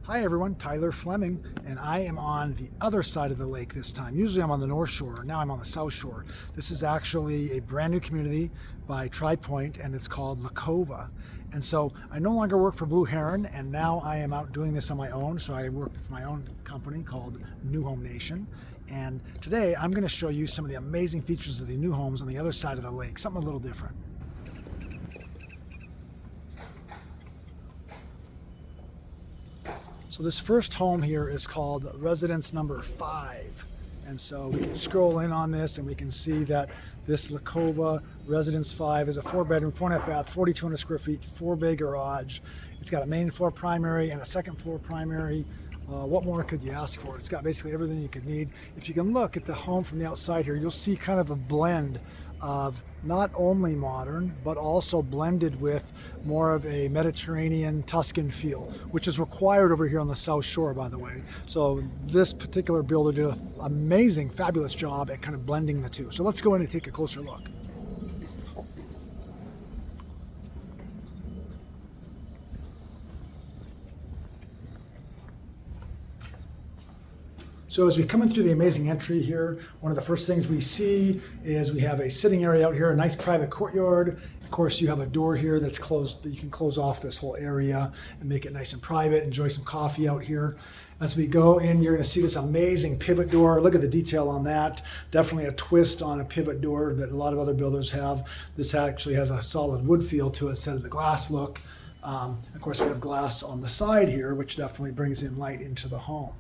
Hi everyone, Tyler Fleming, and I am on the other side of the lake this time. Usually I'm on the North Shore, now I'm on the South Shore. This is actually a brand new community by Pointe, and it's called Cova. And so I no longer work for Blue Heron, and now I am out doing this on my own. So I work for my own company called New Home Nation. And today I'm going to show you some of the amazing features of the new homes on the other side of the lake, something a little different. So this first home here is called residence number 5. And so we can scroll in on this and we can see that this Cova residence 5 is a 4-bedroom, 4.5 bath, 4,200 square feet, 4-bay garage. It's got a main floor primary and a second floor primary. What more could you ask for? It's got basically everything you could need. If you can look at the home from the outside here, you'll see kind of a blend of not only modern, but also blended with more of a Mediterranean Tuscan feel, which is required over here on the South Shore, by the way. So this particular builder did an amazing, fabulous job at kind of blending the two. So let's go in and take a closer look. So as we come in through the amazing entry here, one of the first things we see is we have a sitting area out here, a nice private courtyard. Of course, you have a door here that's closed, that you can close off this whole area and make it nice and private. Enjoy some coffee out here. As we go in, you're going to see this amazing pivot door. Look at the detail on that. Definitely a twist on a pivot door that a lot of other builders have. This actually has a solid wood feel to it instead of the glass look. Of course, we have glass on the side here, which definitely brings in light into the home.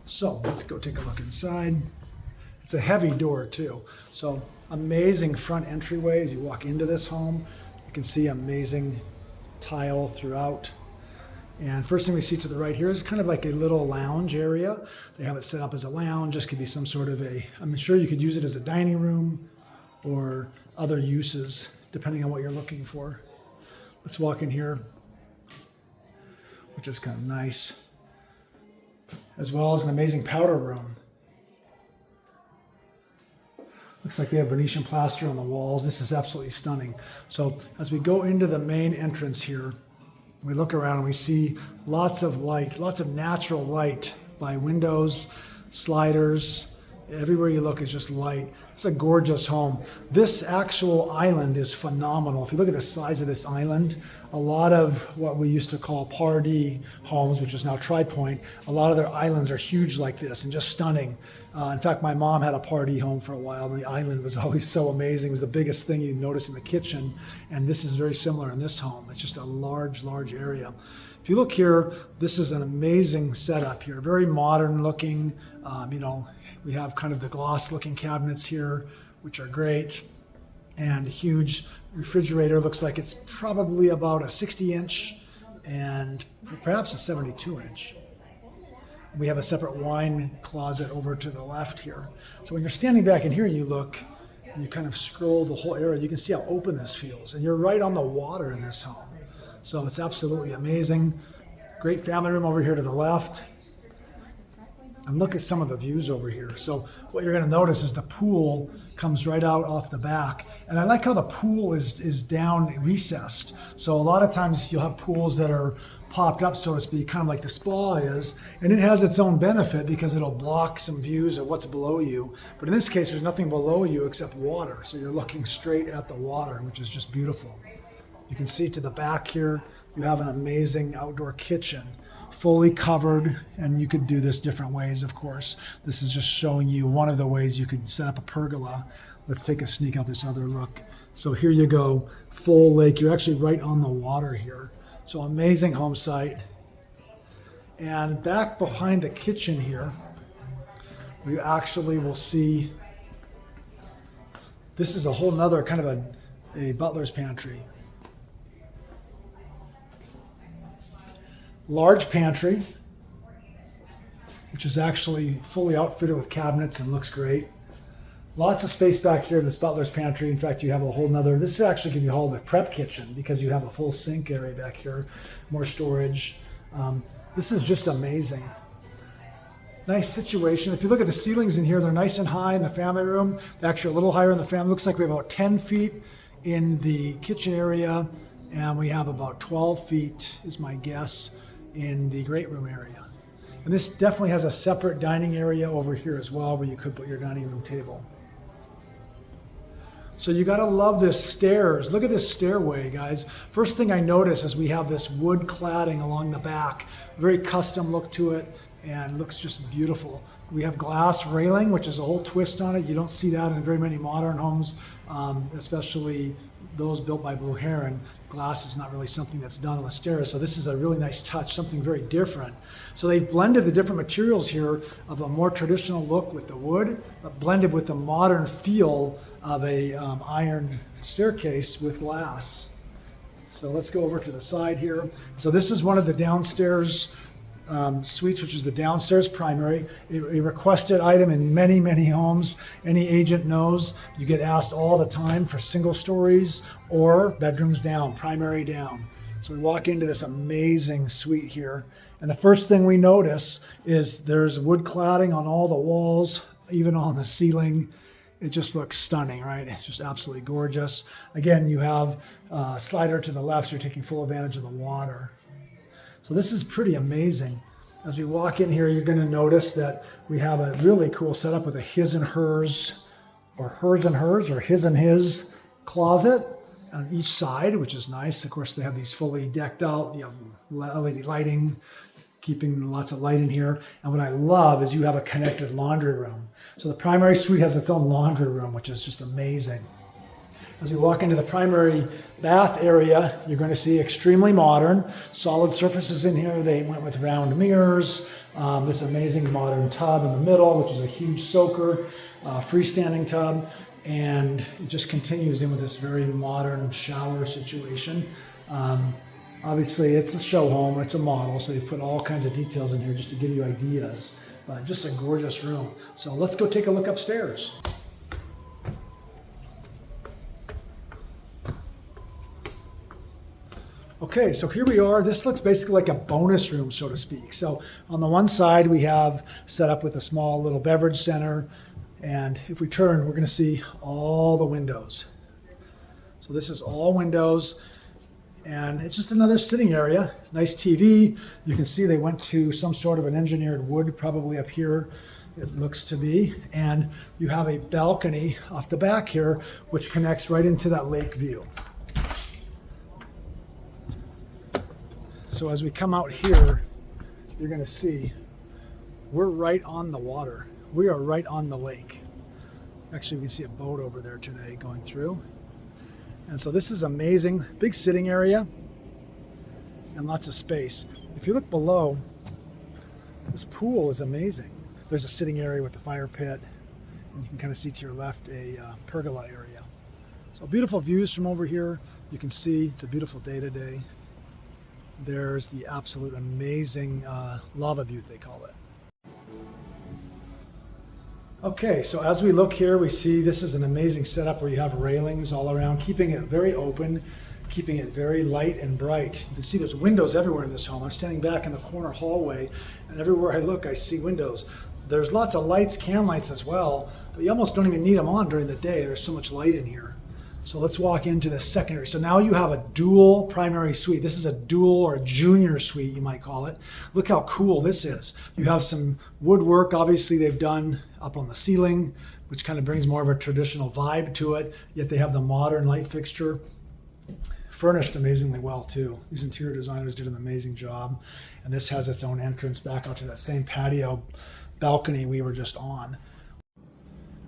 So let's go take a look inside. It's a heavy door too. So amazing front entryway as you walk into this home. You can see amazing tile throughout. And first thing we see to the right here is kind of like a little lounge area. They have it set up as a lounge. This could be some sort of I'm sure you could use it as a dining room or other uses depending on what you're looking for. Let's walk in here, which is kind of nice, as well as an amazing powder room. Looks like they have Venetian plaster on the walls. This is absolutely stunning. So as we go into the main entrance here, we look around and we see lots of light, lots of natural light by windows, sliders. Everywhere you look is just light. It's a gorgeous home. This actual island is phenomenal. If you look at the size of this island, a lot of what we used to call Pardee homes, which is now Tri-Pointe, a lot of their islands are huge like this and just stunning. In fact, my mom had a Pardee home for a while, and the island was always so amazing. It was the biggest thing you'd notice in the kitchen, and this is very similar in this home. It's just a large, large area. If you look here, this is an amazing setup here, very modern looking. We have kind of the gloss looking cabinets here, which are great, and a huge refrigerator. Looks like it's probably about a 60-inch and perhaps a 72-inch. We have a separate wine closet over to the left here. So when you're standing back in here and you look, and you kind of scroll the whole area, you can see how open this feels. And you're right on the water in this home. So it's absolutely amazing. Great family room over here to the left. And look at some of the views over here. So what you're going to notice is the pool comes right out off the back. And I like how the pool is down recessed. So a lot of times you'll have pools that are popped up, so to speak, kind of like the spa is. And it has its own benefit because it'll block some views of what's below you. But in this case, there's nothing below you except water. So you're looking straight at the water, which is just beautiful. You can see to the back here, you have an amazing outdoor kitchen, fully covered, and you could do this different ways, of course. This is just showing you one of the ways you could set up a pergola. Let's take a sneak out this other look. So here you go, full lake. You're actually right on the water here. So amazing home site. And back behind the kitchen here, we actually will see, this is a whole nother kind of a butler's pantry. Large pantry, which is actually fully outfitted with cabinets and looks great. Lots of space back here in this butler's pantry. In fact, you have a whole nother, this actually can be called a prep kitchen because you have a full sink area back here, more storage. This is just amazing. Nice situation. If you look at the ceilings in here, they're nice and high in the family room. They're actually a little higher in the family. Looks like we have about 10 feet in the kitchen area, and we have about 12 feet is my guess in the great room area. And this definitely has a separate dining area over here as well where you could put your dining room table. So you gotta love this stairs. Look at this stairway, guys. First thing I notice is we have this wood cladding along the back. Very custom look to it and looks just beautiful. We have glass railing, which is a whole twist on it. You don't see that in very many modern homes, especially those built by Blue Heron. Glass is not really something that's done on the stairs, so this is a really nice touch, something very different. So they've blended the different materials here of a more traditional look with the wood, but blended with the modern feel of a iron staircase with glass. So let's go over to the side here. So this is one of the downstairs suites, which is the downstairs primary. A requested item in many, many homes. Any agent knows you get asked all the time for single stories or bedrooms down, primary down. So we walk into this amazing suite here. And the first thing we notice is there's wood cladding on all the walls, even on the ceiling. It just looks stunning, right? It's just absolutely gorgeous. Again, you have a slider to the left, so you're taking full advantage of the water. So this is pretty amazing. As we walk in here, you're going to notice that we have a really cool setup with a his and hers, or hers and hers, or his and his closet on each side, which is nice. Of course, they have these fully decked out, you have LED lighting, keeping lots of light in here. And what I love is you have a connected laundry room. So the primary suite has its own laundry room, which is just amazing. As we walk into the primary bath area, you're going to see extremely modern, solid surfaces in here. They went with round mirrors, this amazing modern tub in the middle, which is a huge soaker, freestanding tub, and it just continues in with this very modern shower situation. Obviously, it's a show home, it's a model, so they've put all kinds of details in here just to give you ideas, but just a gorgeous room. So let's go take a look upstairs. Okay, so here we are. This looks basically like a bonus room, so to speak. So on the one side, we have set up with a small little beverage center. And if we turn, we're going to see all the windows. So this is all windows. And it's just another sitting area. Nice TV. You can see they went to some sort of an engineered wood, probably up here, it looks to be. And you have a balcony off the back here, which connects right into that lake view. So as we come out here, you're going to see we're right on the water. We are right on the lake. Actually, we can see a boat over there today going through. And so this is amazing. Big sitting area and lots of space. If you look below, this pool is amazing. There's a sitting area with the fire pit. And you can kind of see to your left a pergola area. So beautiful views from over here. You can see it's a beautiful day today. There's the absolute amazing lava butte, they call it. Okay, so as we look here, we see this is an amazing setup where you have railings all around, keeping it very open, keeping it very light and bright. You can see there's windows everywhere in this home. I'm standing back in the corner hallway, and everywhere I look, I see windows. There's lots of lights, can lights as well, but you almost don't even need them on during the day. There's so much light in here. So let's walk into the secondary. So now you have a dual primary suite. This is a dual or a junior suite, you might call it. Look how cool this is. You have some woodwork, obviously they've done up on the ceiling, which kind of brings more of a traditional vibe to it, yet they have the modern light fixture. Furnished amazingly well too. These interior designers did an amazing job. And this has its own entrance back out to that same patio balcony we were just on.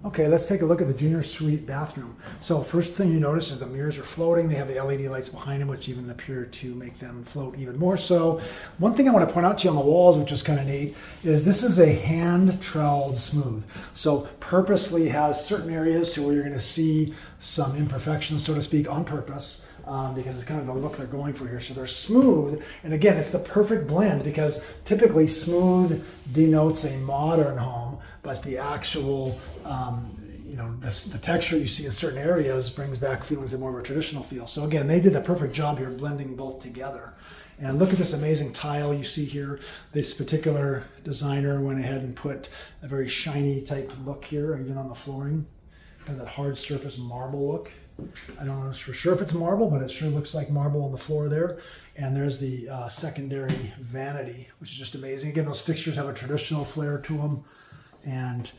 Okay, let's take a look at the junior suite bathroom. So first thing you notice is the mirrors are floating. They have the LED lights behind them, which even appear to make them float even more so. One thing I want to point out to you on the walls, which is kind of neat, is this is a hand troweled smooth. So purposely has certain areas to where you're going to see some imperfections, so to speak, on purpose. Because it's kind of the look they're going for here. So they're smooth, and again, it's the perfect blend because typically smooth denotes a modern home, but the actual, the texture you see in certain areas brings back feelings of more of a traditional feel. So again, they did the perfect job here blending both together. And look at this amazing tile you see here. This particular designer went ahead and put a very shiny type look here, even on the flooring, kind of that hard surface marble look. I don't know for sure if it's marble, but it sure looks like marble on the floor there. And there's the secondary vanity, which is just amazing. Again, those fixtures have a traditional flair to them, and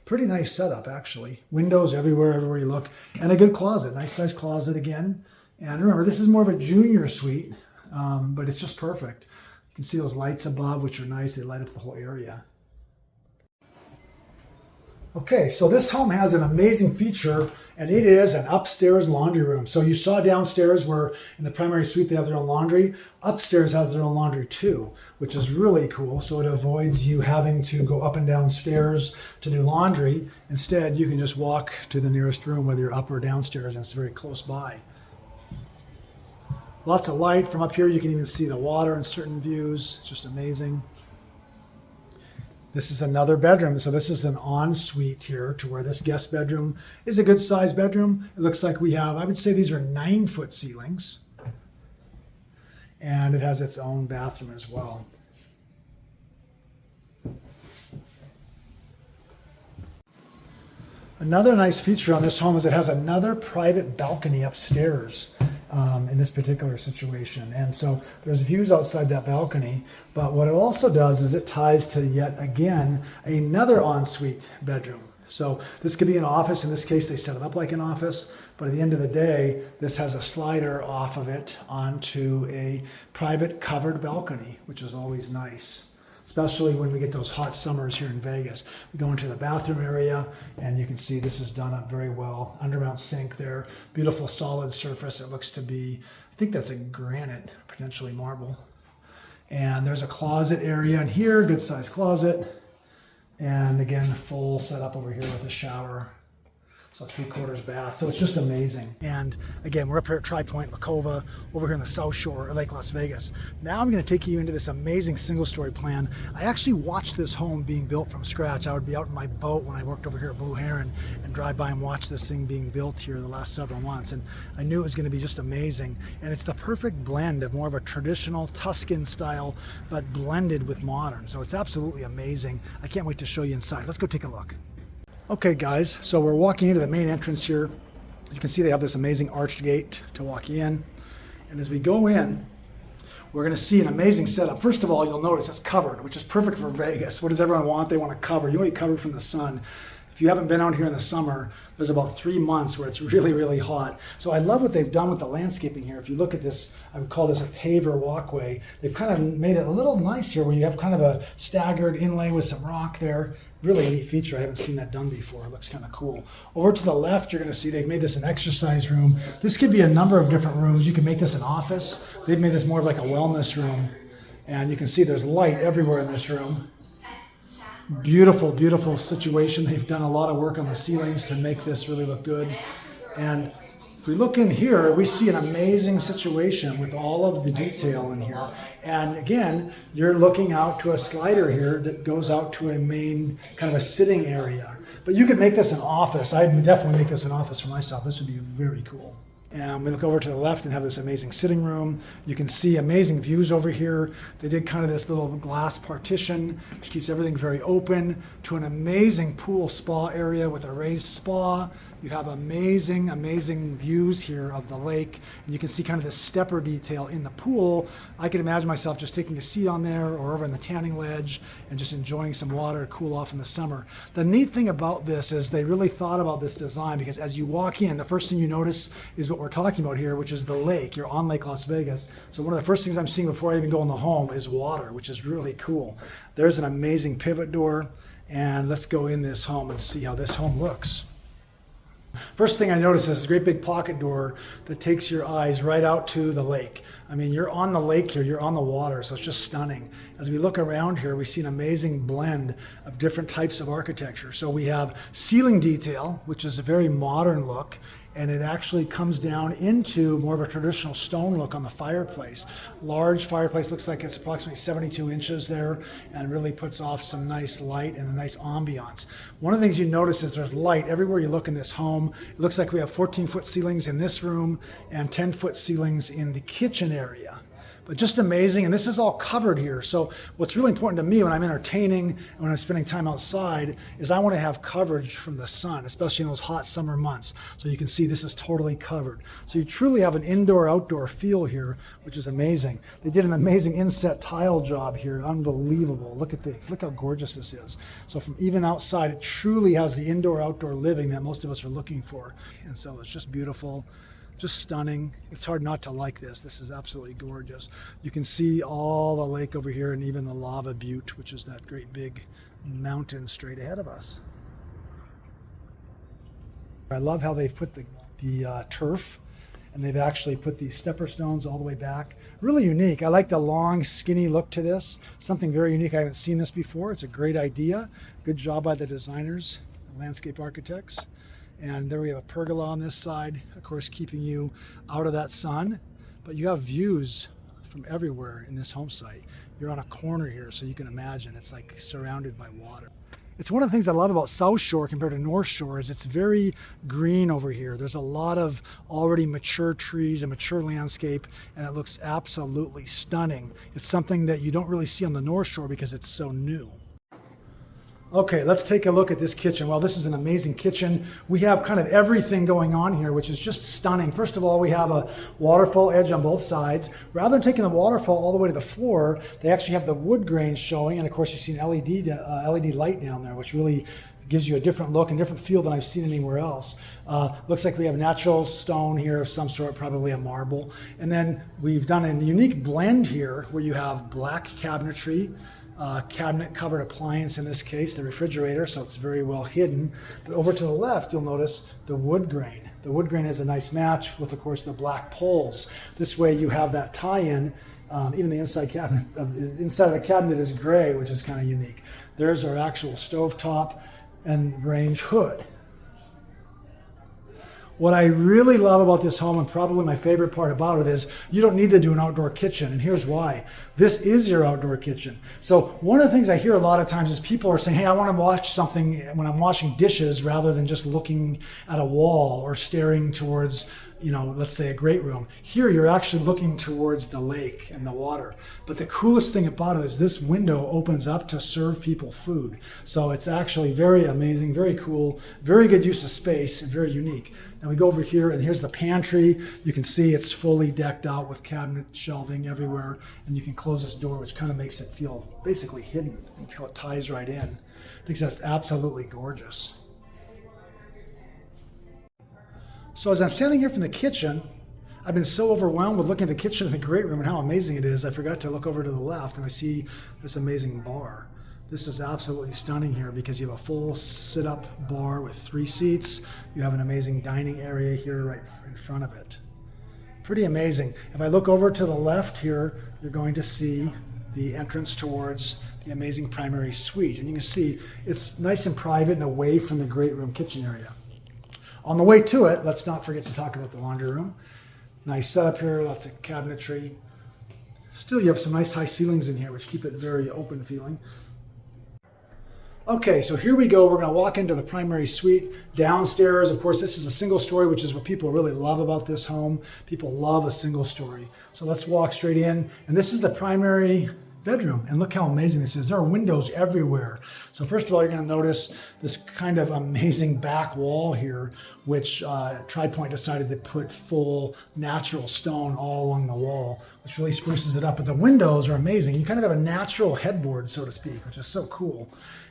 pretty nice setup actually. Windows everywhere you look, and a good closet, nice size closet again. And remember, this is more of a junior suite, but it's just perfect. You can see those lights above, which are nice. They light up the whole area. Okay, so this home has an amazing feature, and it is an upstairs laundry room. So you saw downstairs where in the primary suite they have their own laundry. Upstairs has their own laundry too, which is really cool. So it avoids you having to go up and down stairs to do laundry. Instead, you can just walk to the nearest room, whether you're up or downstairs, and it's very close by. Lots of light from up here. You can even see the water in certain views. It's just amazing. This is another bedroom. So this is an ensuite here to where this guest bedroom is a good sized bedroom. It looks like we have, I would say these are 9-foot ceilings. And it has its own bathroom as well. Another nice feature on this home is it has another private balcony upstairs. In this particular situation. And so there's views outside that balcony, but what it also does is it ties to yet again another ensuite bedroom. So this could be an office. In this case, they set it up like an office, but at the end of the day, this has a slider off of it onto a private covered balcony, which is always nice. Especially when we get those hot summers here in Vegas. We go into the bathroom area, and you can see this is done up very well. Undermount sink there, beautiful solid surface. It looks to be, I think that's a granite, potentially marble. And there's a closet area in here, good sized closet. And again, full setup over here with a shower. So 3/4 bath. So it's just amazing. And again, we're up here at Pointe, Cova, over here on the South Shore of Lake Las Vegas. Now I'm going to take you into this amazing single-story plan. I actually watched this home being built from scratch. I would be out in my boat when I worked over here at Blue Heron and drive by and watch this thing being built here the last several months. And I knew it was going to be just amazing. And it's the perfect blend of more of a traditional Tuscan style, but blended with modern. So it's absolutely amazing. I can't wait to show you inside. Let's go take a look. Okay guys, so we're walking into the main entrance here. You can see they have this amazing arched gate to walk in. And as we go in, we're going to see an amazing setup. First of all, you'll notice it's covered, which is perfect for Vegas. What does everyone want? They want to cover. You want to be covered from the sun. If you haven't been out here in the summer, there's about 3 months where it's really, really hot. So I love what they've done with the landscaping here. If you look at this, I would call this a paver walkway. They've kind of made it a little nice here where you have kind of a staggered inlay with some rock there. Really neat feature. I haven't seen that done before. It looks kind of cool. Over to the left, you're going to see they've made this an exercise room. This could be a number of different rooms. You can make this an office. They've made this more of like a wellness room. And you can see there's light everywhere in this room. Beautiful, beautiful situation. They've done a lot of work on the ceilings to make this really look good. And if we look in here, we see an amazing situation with all of the detail in here. And again, you're looking out to a slider here that goes out to a main kind of a sitting area. But you could make this an office. I'd definitely make this an office for myself. This would be very cool. And we look over to the left and have this amazing sitting room. You can see amazing views over here. They did kind of this little glass partition, which keeps everything very open, to an amazing pool spa area with a raised spa. You have amazing, amazing views here of the lake. And you can see kind of this stepper detail in the pool. I can imagine myself just taking a seat on there or over on the tanning ledge and just enjoying some water to cool off in the summer. The neat thing about this is they really thought about this design, because as you walk in, the first thing you notice is what we're talking about here, which is the lake. You're on Lake Las Vegas. So one of the first things I'm seeing before I even go in the home is water, which is really cool. There's an amazing pivot door. And let's go in this home and see how this home looks. First thing I noticed is this great big pocket door that takes your eyes right out to the lake. I mean, you're on the lake here, you're on the water, so it's just stunning. As we look around here, we see an amazing blend of different types of architecture. So we have ceiling detail, which is a very modern look, and it actually comes down into more of a traditional stone look on the fireplace. Large fireplace, looks like it's approximately 72 inches there, and really puts off some nice light and a nice ambiance. One of the things you notice is there's light everywhere you look in this home. It looks like we have 14-foot ceilings in this room and 10-foot ceilings in the kitchen area. But just amazing, and this is all covered here. So what's really important to me when I'm entertaining and when I'm spending time outside is I want to have coverage from the sun, especially in those hot summer months. So you can see this is totally covered. So you truly have an indoor-outdoor feel here, which is amazing. They did an amazing inset tile job here, unbelievable. Look how gorgeous this is. So from even outside, it truly has the indoor-outdoor living that most of us are looking for. And so it's just beautiful. Just stunning. It's hard not to like this. This is absolutely gorgeous. You can see all the lake over here and even the lava butte, which is that great big mountain straight ahead of us. I love how they've put the turf, and they've actually put these stepper stones all the way back. Really unique. I like the long, skinny look to this. Something very unique. I haven't seen this before. It's a great idea. Good job by the designers, the landscape architects. And there we have a pergola on this side, of course, keeping you out of that sun. But you have views from everywhere in this home site. You're on a corner here, so you can imagine it's like surrounded by water. It's one of the things I love about South Shore compared to North Shore is it's very green over here. There's a lot of already mature trees and mature landscape, and it looks absolutely stunning. It's something that you don't really see on the North Shore because it's so new. Okay, let's take a look at this kitchen. Well, this is an amazing kitchen. We have kind of everything going on here, which is just stunning. First of all, we have a waterfall edge on both sides. Rather than taking the waterfall all the way to the floor, they actually have the wood grain showing. And of course, you see an LED light down there, which really gives you a different look and different feel than I've seen anywhere else. Looks like we have natural stone here of some sort, probably a marble. And then we've done a unique blend here where you have black cabinetry, cabinet covered appliance, in this case the refrigerator, so it's very well hidden. But over to the left you'll notice the wood grain. The wood grain is a nice match with, of course, the black poles. This way you have that tie-in. Even the inside of the cabinet is gray, which is kind of unique. There's our actual stovetop and range hood. What I really love about this home, and probably my favorite part about it, is you don't need to do an outdoor kitchen, and here's why. This is your outdoor kitchen. So one of the things I hear a lot of times is people are saying, hey, I want to watch something when I'm washing dishes rather than just looking at a wall or staring towards, let's say a great room. Here you're actually looking towards the lake and the water. But the coolest thing about it is this window opens up to serve people food. So it's actually very amazing, very cool, very good use of space, and very unique. Now we go over here, and here's the pantry. You can see it's fully decked out with cabinet shelving everywhere, and you can close this door, which kind of makes it feel basically hidden until it ties right in. I think that's absolutely gorgeous. So as I'm standing here from the kitchen, I've been so overwhelmed with looking at the kitchen and the great room and how amazing it is, I forgot to look over to the left, and I see this amazing bar. This is absolutely stunning here because you have a full sit-up bar with 3 seats. You have an amazing dining area here right in front of it. Pretty amazing. If I look over to the left here, you're going to see the entrance towards the amazing primary suite. And you can see it's nice and private and away from the great room kitchen area. On the way to it, let's not forget to talk about the laundry room. Nice setup here, lots of cabinetry. Still, you have some nice high ceilings in here, which keep it very open feeling. Okay, so here we go. We're going to walk into the primary suite. Downstairs, of course, this is a single story, which is what people really love about this home. People love a single story. So let's walk straight in. And this is the primary bedroom. And look how amazing this is. There are windows everywhere. So first of all, you're going to notice this kind of amazing back wall here, which Pointe decided to put full natural stone all along the wall, which really spruces it up. But the windows are amazing. You kind of have a natural headboard, so to speak, which is so cool.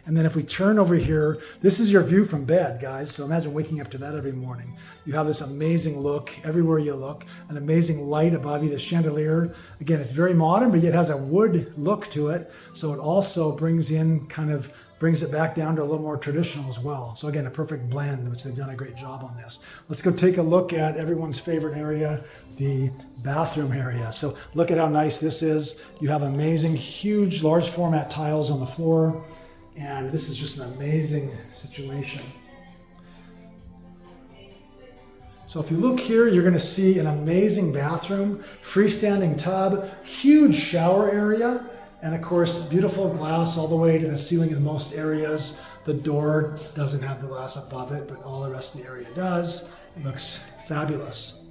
And then if we turn over here, this is your view from bed, guys. So imagine waking up to that every morning. You have this amazing look everywhere you look, an amazing light above you, the chandelier. Again, it's very modern, but yet has a wood look to it. So it also brings it back down to a little more traditional as well. So again, a perfect blend, which they've done a great job on this. Let's go take a look at everyone's favorite area, the bathroom area. So look at how nice this is. You have amazing, huge, large format tiles on the floor. And this is just an amazing situation. So if you look here, you're going to see an amazing bathroom, freestanding tub, huge shower area, and of course, beautiful glass all the way to the ceiling in most areas. The door doesn't have the glass above it, but all the rest of the area does. It looks fabulous.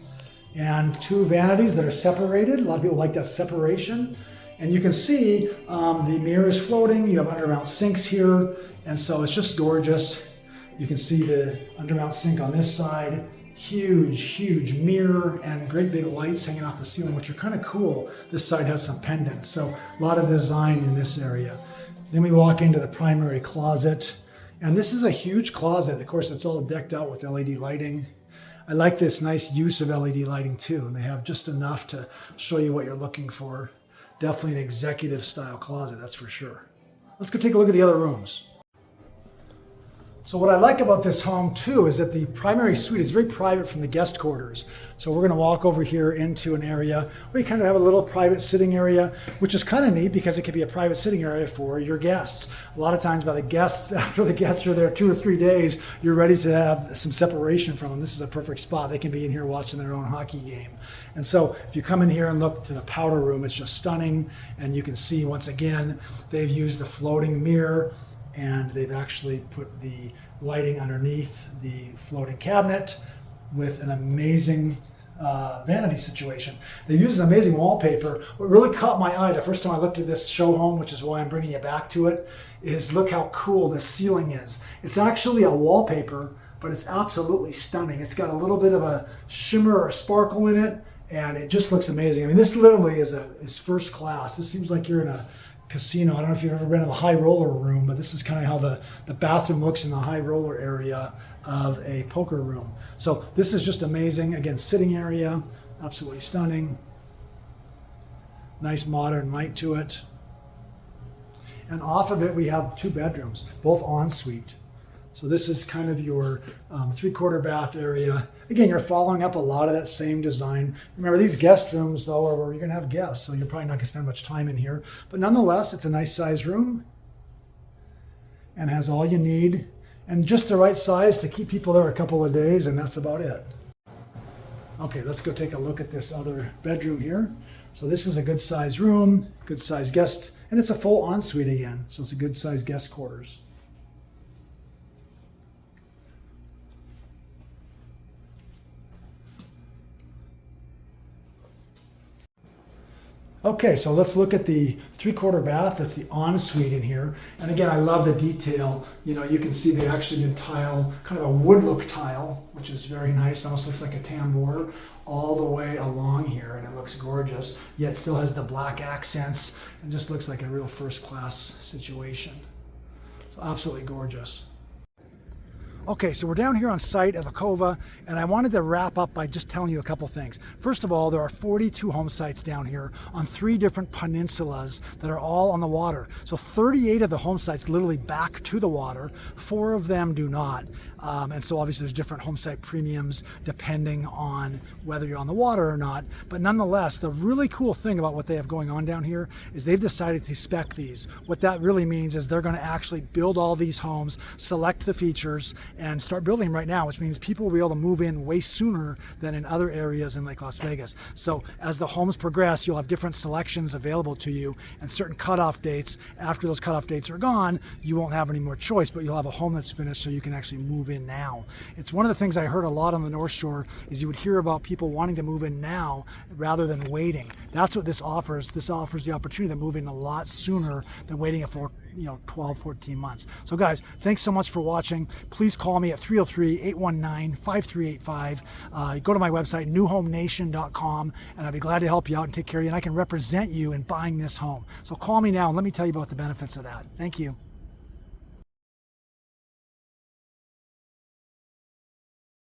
and 2 vanities that are separated. A lot of people like that separation. And you can see the mirror is floating. You have undermount sinks here. And so it's just gorgeous. You can see the undermount sink on this side. Huge, huge mirror and great big lights hanging off the ceiling, which are kind of cool. This side has some pendants. So a lot of design in this area. Then we walk into the primary closet. And this is a huge closet. Of course, it's all decked out with LED lighting. I like this nice use of LED lighting too. And they have just enough to show you what you're looking for. Definitely an executive style closet, that's for sure. Let's go take a look at the other rooms. So what I like about this home too is that the primary suite is very private from the guest quarters. So we're going to walk over here into an area where you kind of have a little private sitting area, which is kind of neat because it can be a private sitting area for your guests. A lot of times by the guests, after the guests are there 2 or 3 days, you're ready to have some separation from them. This is a perfect spot. They can be in here watching their own hockey game. And so if you come in here and look to the powder room, it's just stunning. And you can see once again, they've used a floating mirror, and they've actually put the lighting underneath the floating cabinet with an amazing vanity situation. They used an amazing wallpaper. What really caught my eye the first time I looked at this show home, which is why I'm bringing you back to it, is look how cool the ceiling is. It's actually a wallpaper, but it's absolutely stunning. It's got a little bit of a shimmer or sparkle in it, and it just looks amazing. I mean, this literally is first class. This seems like you're in a casino. I don't know if you've ever been in a high roller room, but this is kind of how the bathroom looks in the high roller area of a poker room. So this is just amazing. Again, sitting area, absolutely stunning. Nice modern light to it. And off of it, we have 2 bedrooms, both ensuite. So this is kind of your 3/4 bath area. Again, you're following up a lot of that same design. Remember, these guest rooms, though, are where you're going to have guests, so you're probably not going to spend much time in here. But nonetheless, it's a nice size room and has all you need and just the right size to keep people there a couple of days, and that's about it. Okay, let's go take a look at this other bedroom here. So this is a good size room, good size guest, and it's a full ensuite again. So it's a good size guest quarters. Okay, so let's look at the 3/4 bath. That's the ensuite in here. And again, I love the detail. You know, you can see they actually did tile, kind of a wood look tile, which is very nice. Almost looks like a tambour all the way along here, and it looks gorgeous. Yet still has the black accents and just looks like a real first class situation. So absolutely gorgeous. Okay, so we're down here on site at the Cova, and I wanted to wrap up by just telling you a couple things. First of all, there are 42 home sites down here on 3 different peninsulas that are all on the water. So 38 of the home sites literally back to the water, 4 of them do not. And so obviously there's different home site premiums depending on whether you're on the water or not. But nonetheless, the really cool thing about what they have going on down here is they've decided to spec these. What that really means is they're going to actually build all these homes, select the features, and start building right now, which means people will be able to move in way sooner than in other areas in Lake Las Vegas. So as the homes progress, you'll have different selections available to you and certain cutoff dates. After those cutoff dates are gone, you won't have any more choice, but you'll have a home that's finished so you can actually move in now. It's one of the things I heard a lot on the North Shore is you would hear about people wanting to move in now rather than waiting. That's what this offers. This offers the opportunity to move in a lot sooner than waiting for 12, 14 months. So guys, thanks so much for watching. Please call me at 303-819-5385. Go to my website, newhomenation.com, and I'd be glad to help you out and take care of you, and I can represent you in buying this home. So call me now and let me tell you about the benefits of that. Thank you.